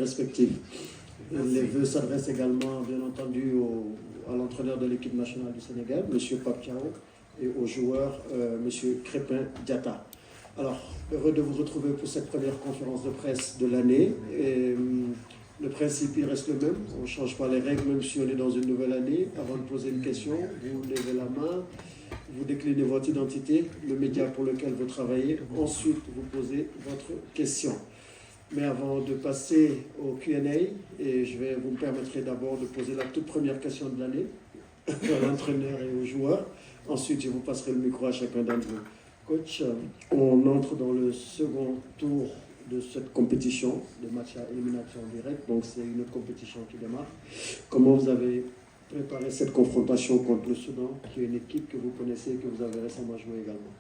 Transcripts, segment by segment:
respectives. Les vœux s'adressent également, bien entendu, à l'entraîneur de l'équipe nationale du Sénégal, M. Papiao, et au joueur, M. Crépin Diatta. Alors, heureux de vous retrouver pour cette première conférence de presse de l'année. Le principe, il reste le même. On ne change pas les règles, même si on est dans une nouvelle année. Avant de poser une question, vous levez la main, vous déclinez votre identité, le média pour lequel vous travaillez. Ensuite, vous posez votre question. Mais avant de passer au Q&A, et vous me permettrez d'abord de poser la toute première question de l'année à l'entraîneur et aux joueurs. Ensuite, je vous passerai le micro à chacun d'entre vous. Coach, on entre dans le second tour de cette compétition, de match à élimination directe, donc c'est une compétition qui démarre. Comment vous avez préparé cette confrontation contre le Soudan, qui est une équipe que vous connaissez et que vous avez récemment joué également?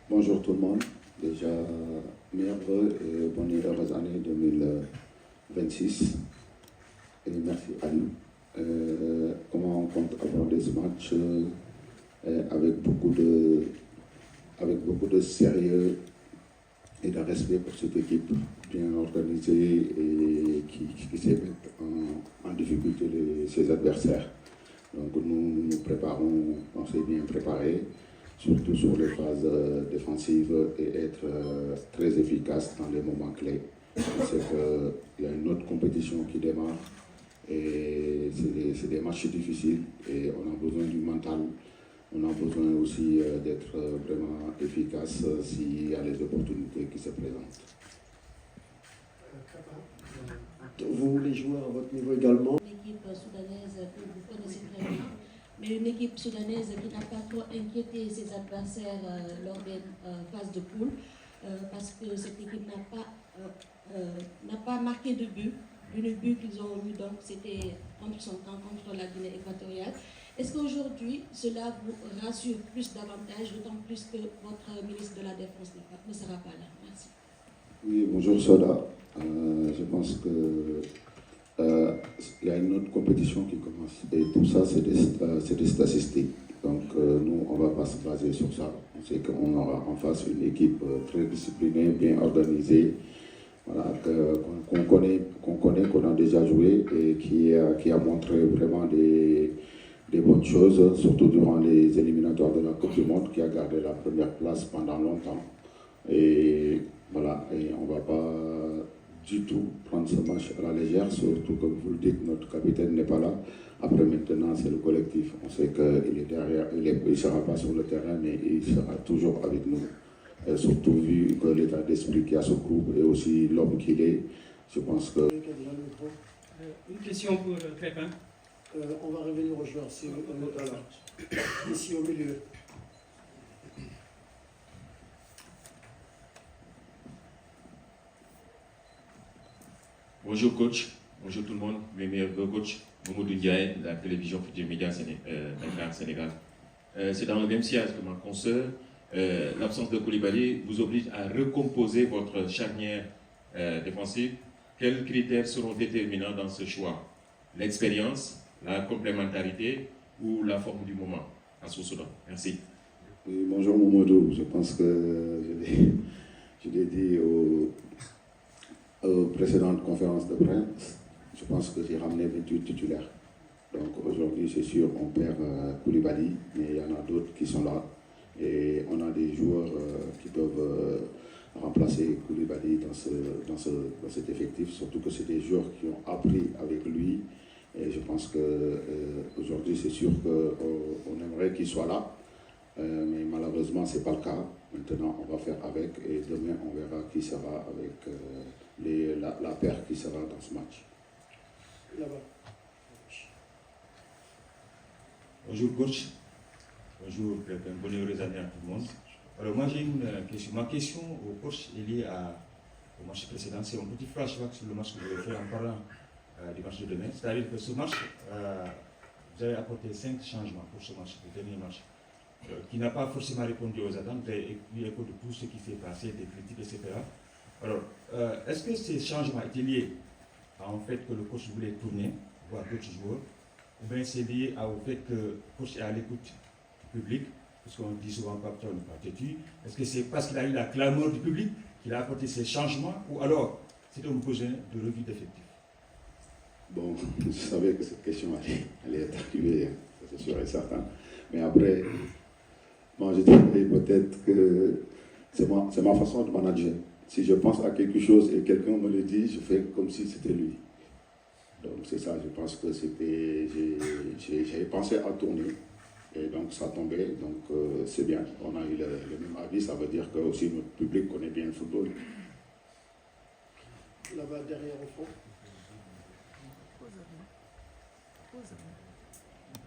Bonjour tout le monde. Déjà, meilleurs vœux et bonne heureuse année 2026. Et merci à nous. Comment on compte aborder ce match avec beaucoup de sérieux et de respect pour cette équipe bien organisée et qui sait mettre en difficulté ses adversaires. Donc nous nous préparons, on s'est bien préparé, surtout sur les phases défensives et être très efficace dans les moments clés. C'est qu'il y a une autre compétition qui démarre et c'est des matchs difficiles et on a besoin du mental. On a besoin aussi d'être vraiment efficace s'il y a les opportunités qui se présentent. Vous, les joueurs, à votre niveau également? Une équipe soudanaise que vous connaissez très bien, mais une équipe soudanaise qui n'a pas trop inquiété ses adversaires lors des phases de poule, parce que cette équipe n'a pas marqué de but. Le but qu'ils ont eu, donc, c'était contre son camp, contre la Guinée équatoriale. Est-ce qu'aujourd'hui, cela vous rassure plus davantage, d'autant plus que votre ministre de la Défense ne sera pas là? Merci. Oui, bonjour Soda. Je pense qu'il y a une autre compétition qui commence. Et tout ça, c'est des statistiques. Donc nous, on ne va pas se baser sur ça. On sait qu'on aura en face une équipe très disciplinée, bien organisée, voilà, qu'on connaît, qu'on a déjà joué et qui a montré vraiment des bonnes choses, surtout durant les éliminatoires de la Coupe du Monde, qui a gardé la première place pendant longtemps. Et voilà, et on ne va pas du tout prendre ce match à la légère, surtout comme vous le dites, notre capitaine n'est pas là. Après maintenant, c'est le collectif. On sait qu'il est derrière, il ne sera pas sur le terrain, mais il sera toujours avec nous. Et surtout vu que l'état d'esprit qu'il y a ce groupe et aussi l'homme qu'il est, je pense que... Une question pour Crépin. On va revenir aux joueurs. Ici au milieu. Bonjour coach, bonjour tout le monde, mes meilleurs vœux coach, Mamadou Ndiaye de la télévision Futurs Médias Sénégal. C'est dans le même sillage que ma consoeur, l'absence de Koulibaly vous oblige à recomposer votre charnière défensive. Quels critères seront déterminants dans ce choix? L'expérience, la complémentarité ou la forme du moment à Soudan? Merci. Oui, bonjour Mamadou, je pense que je l'ai dit aux précédentes conférences de presse, je pense que j'ai ramené 28 titulaires. Donc aujourd'hui, c'est sûr, on perd Koulibaly, mais il y en a d'autres qui sont là. Et on a des joueurs qui peuvent remplacer Koulibaly dans cet effectif, surtout que c'est des joueurs qui ont appris avec lui. Et je pense qu'aujourd'hui, c'est sûr qu'on aimerait qu'il soit là. Mais malheureusement, ce n'est pas le cas. Maintenant, on va faire avec et demain, on verra qui sera avec la paire qui sera dans ce match. Là-bas. Bonjour coach, bonjour, bonne heureuse année à tout le monde. Alors moi j'ai une question. Ma question au coach est liée au match précédent. C'est un petit flashback sur le match que vous avez fait en parlant du match de demain. C'est-à-dire que ce match, vous avez apporté 5 changements pour ce match, le dernier match, qui n'a pas forcément répondu aux attentes. Vous avez eu écho de tout ce qui s'est passé, des critiques, etc. Alors, est-ce que ces changements étaient liés au fait que le coach voulait tourner, voir d'autres joueurs, ou bien c'est lié au fait que le coach est à l'écoute du public, parce qu'on dit souvent Pape n'est pas têtu. Est-ce que c'est parce qu'il a eu la clameur du public qu'il a apporté ces changements, ou alors c'est un besoin de revue d'effectifs? Bon, je savais que cette question allait être arrivée, c'est sûr et certain. Mais après, moi je dirais peut-être que c'est ma façon de manager. Si je pense à quelque chose et quelqu'un me le dit, je fais comme si c'était lui. Donc c'est ça, je pense que c'était... J'ai pensé à tourner. Et donc ça tombait, donc c'est bien. On a eu le même avis, ça veut dire que aussi notre public connaît bien le football. Là-bas derrière au fond.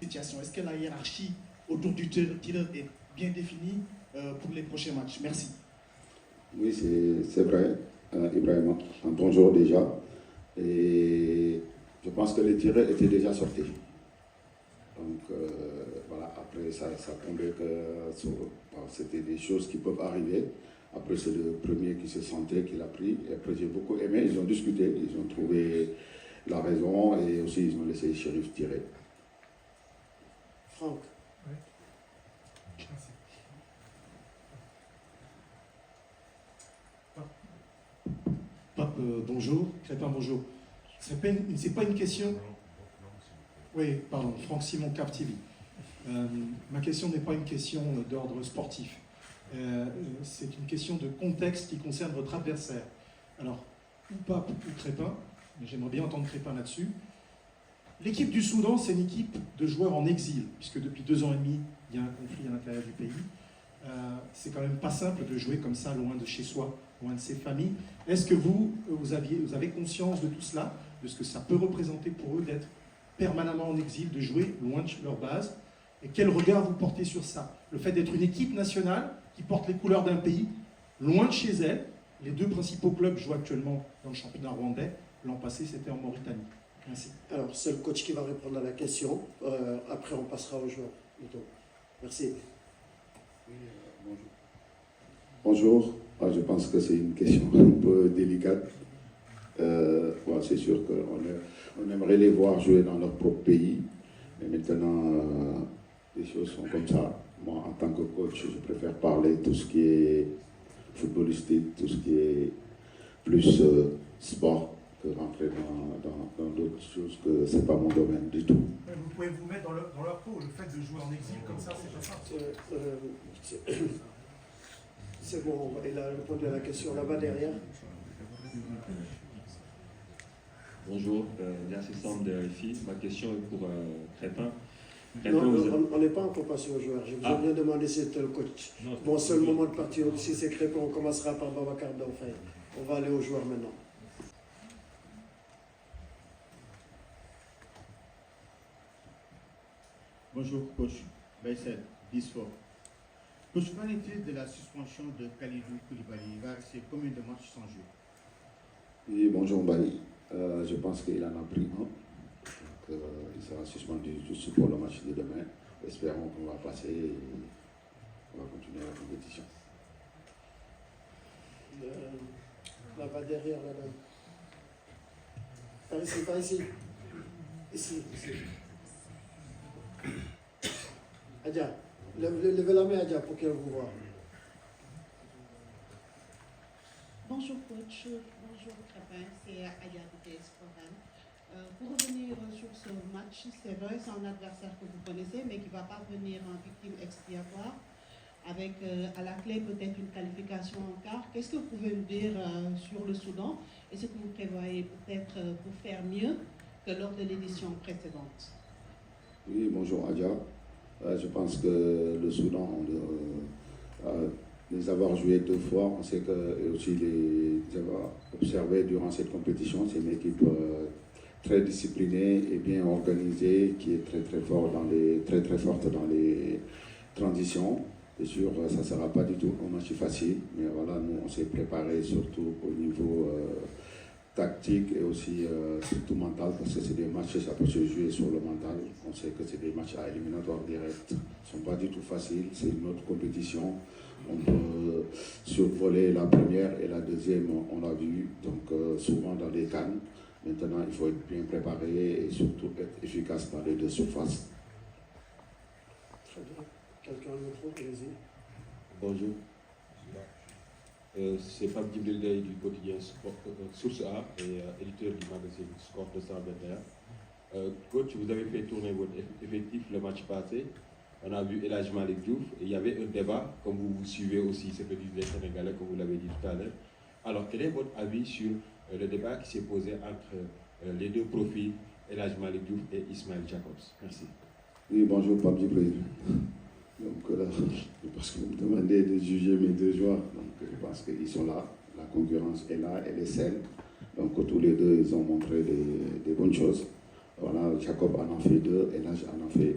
Situation. Est-ce que la hiérarchie autour du tireur est bien définie pour les prochains matchs? Merci. Oui, c'est vrai, Ibrahima. Un bonjour déjà. Et je pense que les tireurs étaient déjà sortis. Donc voilà, après ça tombait que c'était des choses qui peuvent arriver. Après c'est le premier qui se sentait qu'il a pris. Et après j'ai beaucoup aimé, ils ont discuté, ils ont trouvé la raison et aussi ils ont laissé Shérif tirer. Franck. Oui. Merci. Pape, bonjour. Crépin, bonjour. C'est pas une question... Oui, pardon, Franck Simon, Cap TV. Ma question n'est pas une question d'ordre sportif. C'est une question de contexte qui concerne votre adversaire. Alors, ou Pape ou Crépin, mais j'aimerais bien entendre Crépin là-dessus. L'équipe du Soudan, c'est une équipe de joueurs en exil, puisque depuis 2 ans et demi, il y a un conflit à l'intérieur du pays. C'est quand même pas simple de jouer comme ça, loin de chez soi, loin de ses familles. Est-ce que vous avez conscience de tout cela, de ce que ça peut représenter pour eux d'être permanemment en exil, de jouer loin de leur base? Et quel regard vous portez sur ça? Le fait d'être une équipe nationale qui porte les couleurs d'un pays, loin de chez elle. Les 2 principaux clubs jouent actuellement dans le championnat rwandais. L'an passé, c'était en Mauritanie. Merci. Alors, c'est le coach qui va répondre à la question. Après, on passera aux joueurs. Merci. Bonjour. Je pense que c'est une question un peu délicate. C'est sûr qu'on aimerait les voir jouer dans leur propre pays. Mais maintenant, les choses sont comme ça. Moi, en tant que coach, je préfère parler tout ce qui est footballistique, tout ce qui est plus sport, que rentrer dans d'autres choses que c'est pas mon domaine du tout. Vous pouvez vous mettre dans leur peau. Le fait de jouer en exil comme ça, c'est pas ça. C'est bon, il a répondu à la question là-bas derrière. Bonjour, l'assistante de RFI. Ma question est pour Crépin. Non, on n'est pas encore passé aux joueurs. Je vous ai bien demandé si c'était le coach. Bon, c'est le moment de partir. Si c'est Crépin, on commencera par Babacar Daoufay. On va aller aux joueurs maintenant. Bonjour coach, Baïsset, Bisfort. Coach, qu'en est-il de la suspension de Kalidou Koulibaly? Il va rester combien de matchs sans jeu? Oui, bonjour Bali. Je pense qu'il en a pris un. Donc, il sera suspendu juste pour le match de demain. Espérons qu'on va passer et on va continuer la compétition. Là-bas derrière, là-bas. Par ici. Ici. Adja, levez la main, Adja, pour qu'elle vous voie. Bonjour coach, bonjour Crépin, c'est Adja de TS Programme. Pour revenir sur ce match, c'est vrai, c'est un adversaire que vous connaissez, mais qui ne va pas venir en victime expiatoire, avec à la clé peut-être une qualification en quart. Qu'est-ce que vous pouvez nous dire sur le Soudan et ce que vous prévoyez peut-être pour faire mieux que lors de l'édition précédente? Oui, bonjour Adja. Je pense que le Soudan, les avoir joués 2 fois, on sait que, et aussi les avoir observés durant cette compétition, c'est une équipe très disciplinée et bien organisée, qui est très forte dans les transitions. C'est sûr, ça ne sera pas du tout un match facile, mais voilà, nous on s'est préparé surtout au niveau tactique et aussi surtout mental, parce que c'est des matchs, ça peut se jouer sur le mental. On sait que c'est des matchs à éliminatoire direct, ils ne sont pas du tout faciles, c'est une autre compétition. On peut survoler la première et la deuxième, on l'a vu, donc souvent dans les cannes. Maintenant, il faut être bien préparé et surtout être efficace dans les 2 surfaces. Très bien. Quelqu'un le micro, allez-y. Bonjour. C'est Pape Djibril Gaye du quotidien Source A et éditeur du magazine Score 221. Coach, vous avez fait tourner votre effectif le match passé. On a vu El Hadj Malick Diouf et il y avait un débat, comme vous suivez aussi ce que disent les Sénégalais, comme vous l'avez dit tout à l'heure. Alors, quel est votre avis sur le débat qui s'est posé entre les deux profils, El Hadj Malick Diouf et Ismaël Jacobs? Merci. Oui, bonjour, Pape Djibril. Donc là, parce que vous me demandez de juger mes deux joueurs, donc je pense qu'ils sont là, la concurrence est là, elle est saine. Donc tous les deux, ils ont montré des bonnes choses. Voilà, Jacob en a fait 2, El Hadj en a fait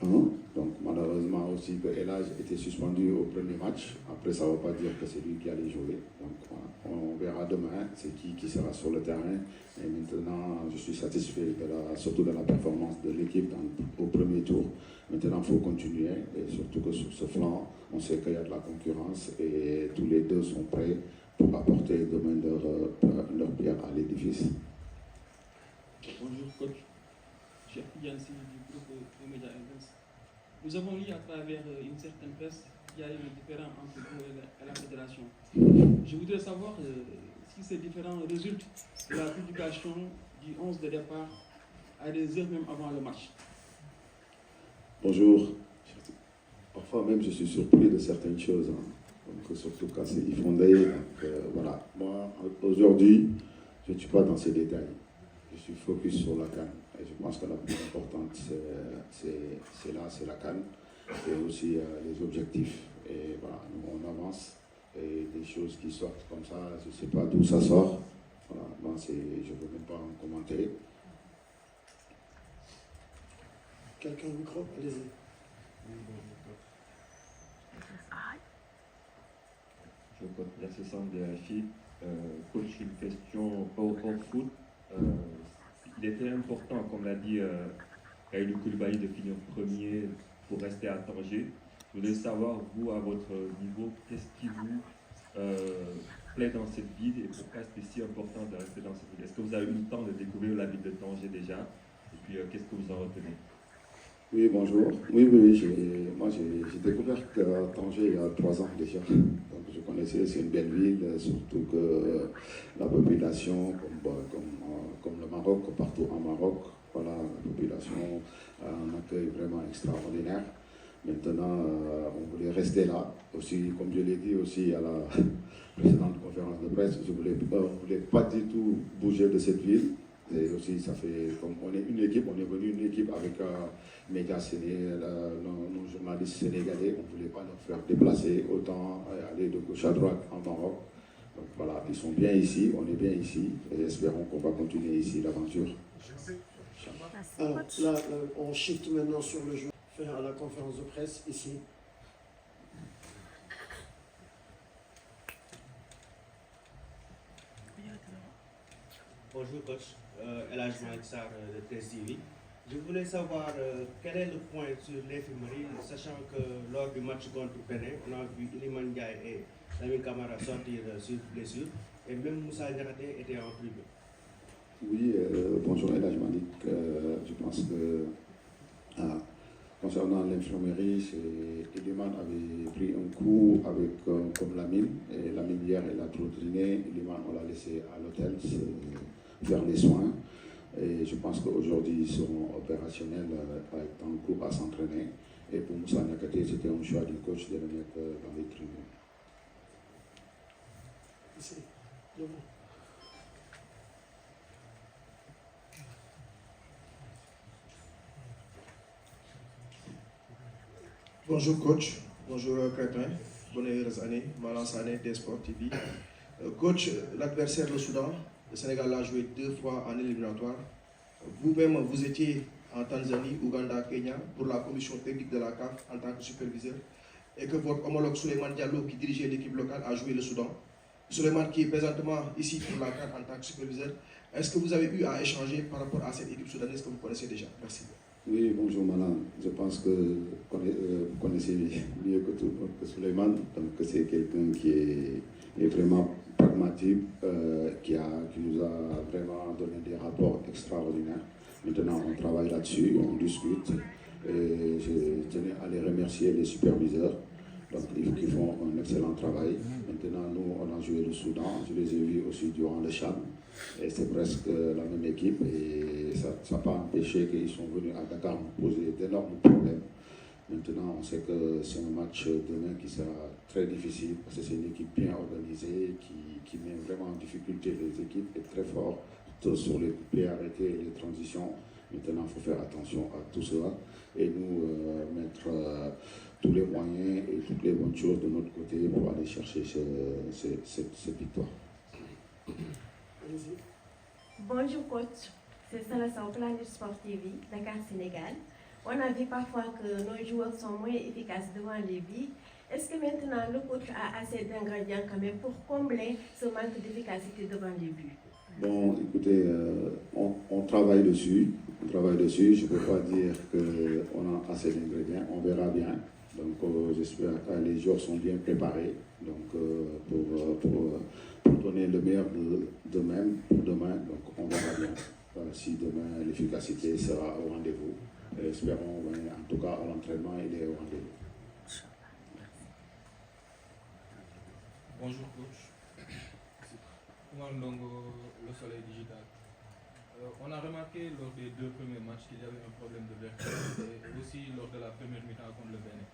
1. Donc malheureusement aussi que El Hadj était suspendu au premier match. Après, ça ne veut pas dire que c'est lui qui allait jouer. Donc voilà, on verra demain c'est qui sera sur le terrain. Et maintenant, je suis satisfait surtout de la performance de l'équipe au premier tour. Maintenant, il faut continuer. Et surtout que sur ce flanc, on sait qu'il y a de la concurrence et tous les deux sont prêts pour apporter demain leur pierre à l'édifice. Bonjour coach, Cheikh Yancy du groupe de Média Events. Nous avons lu à travers une certaine presse qu'il y a eu un différend entre vous et la fédération. Je voudrais savoir si ces différends résultent de la publication du 11 de départ à des heures même avant le match. Bonjour. Parfois même je suis surpris de certaines choses, hein. Donc, surtout quand c'est Ifondé. Donc voilà, moi aujourd'hui je ne suis pas dans ces détails. Je suis focus sur la CAN. Et je pense que la plus importante, c'est la CAN et aussi les objectifs. Et voilà, nous on avance et des choses qui sortent comme ça, je ne sais pas d'où ça sort. Voilà, moi, je ne veux même pas en commenter. Quelqu'un au micro? Allez-y. Je compte l'assistant de la FI. Coach, une question hors foot. Il était important, comme l'a dit Kalidou Koulibaly, de finir premier pour rester à Tanger. Je voulais savoir, vous, à votre niveau, qu'est-ce qui vous plaît dans cette ville et pourquoi c'était si important de rester dans cette ville? Est-ce que vous avez eu le temps de découvrir la ville de Tanger déjà? Et puis, qu'est-ce que vous en retenez? Oui, bonjour. Oui, moi j'ai découvert Tanger il y a 3 ans déjà. Donc je connaissais, c'est une belle ville, surtout que la population, comme le Maroc, partout en Maroc, voilà, la population a un accueil vraiment extraordinaire. Maintenant, on voulait rester là. Aussi, comme je l'ai dit aussi à la précédente conférence de presse, on ne voulait pas du tout bouger de cette ville. Et aussi, ça fait, comme on est une équipe, on est venu une équipe avec médias sénégalais, nos journalistes sénégalais, on ne voulait pas leur faire déplacer, autant aller de gauche à droite en Maroc. Donc voilà, ils sont bien ici, on est bien ici, et espérons qu'on va continuer ici l'aventure. Alors là, on shift maintenant sur le jeu, faire à la conférence de presse ici. Bonjour coach, El Hadj Malick Sarr de 13 TV. Je voulais savoir quel est le point sur l'infirmerie, sachant que lors du match contre Bénin, on a vu Iliman Ndiaye et Lamine Camara sortir sur blessure, et même Moussa Niakhaté était en tribune. Oui, bonjour El Hadj Malick. Je pense que concernant l'infirmerie, Iliman avait pris un coup avec comme Lamine, et Lamine hier elle a trop traîné, Iliman on l'a laissé à l'hôtel faire les soins. Et je pense qu'aujourd'hui, ils seront opérationnels avec un groupe à s'entraîner. Et pour Moussa Niakhaté, c'était un choix du coach de le mettre dans les tribunes. Bonjour coach, bonjour Crépin, bonne heureuse année, Malan Sané, Desport TV. Coach, l'adversaire le Soudan, le Sénégal a joué 2 fois en éliminatoire. Vous-même, vous étiez en Tanzanie, Ouganda, Kenya pour la commission technique de la CAF en tant que superviseur et que votre homologue Souleymane Diallo qui dirigeait l'équipe locale a joué le Soudan. Souleymane qui est présentement ici pour la CAF en tant que superviseur. Est-ce que vous avez eu à échanger par rapport à cette équipe soudanaise que vous connaissez déjà? Merci. Oui, bonjour Malan. Je pense que vous connaissez mieux que tout le monde que Souleymane. Donc c'est quelqu'un qui est vraiment pragmatique, qui nous a vraiment donné des rapports extraordinaires. Maintenant, on travaille là-dessus, on discute. Et je tenais à les remercier, les superviseurs. Donc ils font un excellent travail. Maintenant, nous, on a joué le Soudan. Je les ai vus aussi durant le Chad. Et c'est presque la même équipe. Et ça n'a pas empêché qu'ils sont venus à Dakar nous poser d'énormes problèmes. Maintenant, on sait que c'est un match demain qui sera très difficile parce que c'est une équipe bien organisée qui met vraiment en difficulté les équipes et très fort sur les coups arrêtés et les transitions. Maintenant, il faut faire attention à tout cela et nous mettre tous les moyens et toutes les bonnes choses de notre côté pour aller chercher cette victoire. Bonjour coach, c'est Salassa au Planet Sport TV, Dakar Sénégal. On a vu parfois que nos joueurs sont moins efficaces devant les buts. Est-ce que maintenant le coach a assez d'ingrédients quand même pour combler ce manque d'efficacité devant les buts? Bon, écoutez, on travaille dessus. Je ne peux pas dire qu'on a assez d'ingrédients. On verra bien. Donc, j'espère que les joueurs sont bien préparés. Donc, pour donner le meilleur de même pour demain. Donc, on verra bien si demain l'efficacité sera au rendez-vous. Espérons, en tout cas, à l'entraînement, il est au rendez-vous. Bonjour coach. Oumar Ndongo, Le Soleil Digital. On a remarqué lors des 2 premiers matchs qu'il y avait un problème de verticalité et aussi lors de la première mi-temps contre le Bénin.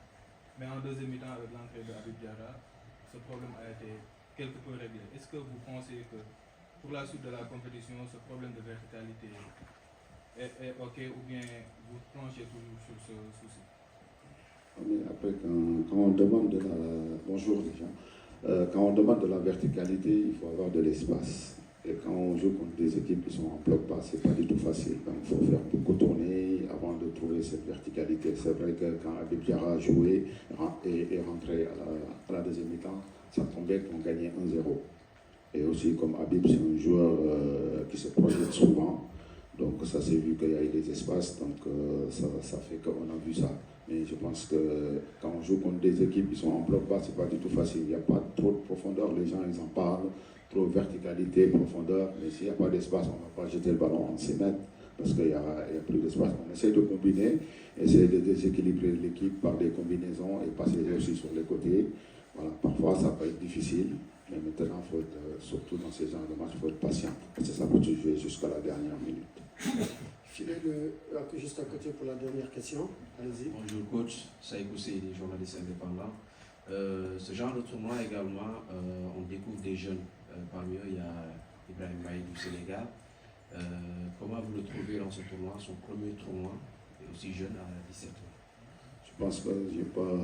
Mais en deuxième mi-temps, avec l'entrée de Habib Diarra, ce problème a été quelque peu réglé. Est-ce que vous pensez que pour la suite de la compétition, ce problème de verticalité est OK ou bien vous planchez toujours sur ce souci? Mais après, quand on demande de la... Bonjour déjà. Quand on demande de la verticalité, il faut avoir de l'espace. Et quand on joue contre des équipes qui sont en bloc bas, c'est pas du tout facile. Donc il faut faire beaucoup tourner avant de trouver cette verticalité. C'est vrai que quand Habib Diarra a joué et est rentré à la deuxième mi-temps, ça tombait qu'on gagnait 1-0. Et aussi comme Habib, c'est un joueur qui se projette souvent. Donc ça s'est vu qu'il y a eu des espaces, donc ça fait qu'on a vu ça. Mais je pense que quand on joue contre des équipes qui sont en bloc bas, c'est pas du tout facile. Il n'y a pas trop de profondeur, les gens ils en parlent, trop de verticalité, profondeur. Mais s'il n'y a pas d'espace, on ne va pas jeter le ballon en 6 mètres parce qu'il y a plus d'espace. On essaie de combiner, essayer de déséquilibrer l'équipe par des combinaisons et passer aussi sur les côtés. Voilà, parfois ça peut être difficile, mais maintenant, faut être, surtout dans ces genres de matchs, il faut être patient. Parce que ça peut se jouer jusqu'à la dernière minute. Filez juste à côté pour la dernière question. Allez-y. Bonjour coach, Saïkou Seydi, journaliste indépendant. Ce genre de tournoi également, on découvre des jeunes. Parmi eux, il y a Ibrahim Baye du Sénégal. Comment vous le trouvez dans ce tournoi, son premier tournoi, et aussi jeune à 17 ans? Je pense que je n'ai pas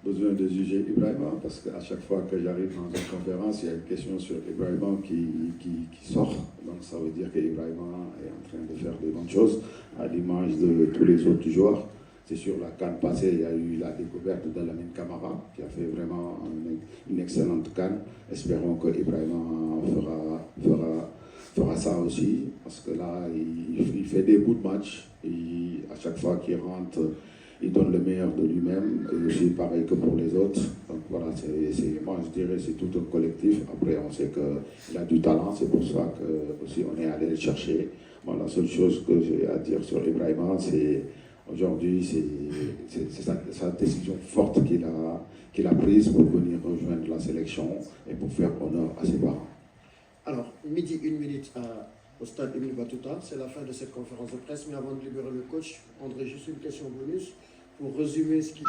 besoin de juger Ibrahima parce qu'à chaque fois que j'arrive dans une conférence, il y a une question sur Ibrahima qui sort. Donc ça veut dire qu'Ibrahima est en train de faire des bonnes choses à l'image de tous les autres joueurs. C'est sûr, la CAN passée, il y a eu la découverte de Lamine Camara qui a fait vraiment une excellente CAN. Espérons que Ibrahima fera ça aussi parce que là, il fait des bouts de match et à chaque fois qu'il rentre, il donne le meilleur de lui-même et aussi pareil que pour les autres. Donc voilà, moi je dirais c'est tout un collectif. Après on sait qu'il a du talent, c'est pour ça que aussi on est allé le chercher. Bon, la seule chose que j'ai à dire sur Ibrahima, c'est aujourd'hui c'est sa décision forte qu'il a prise pour venir rejoindre la sélection et pour faire honneur à ses parents. Alors, midi 1 minute au stade Émile Batouta, c'est la fin de cette conférence de presse. Mais avant de libérer le coach, André, juste une question bonus pour résumer ce qui...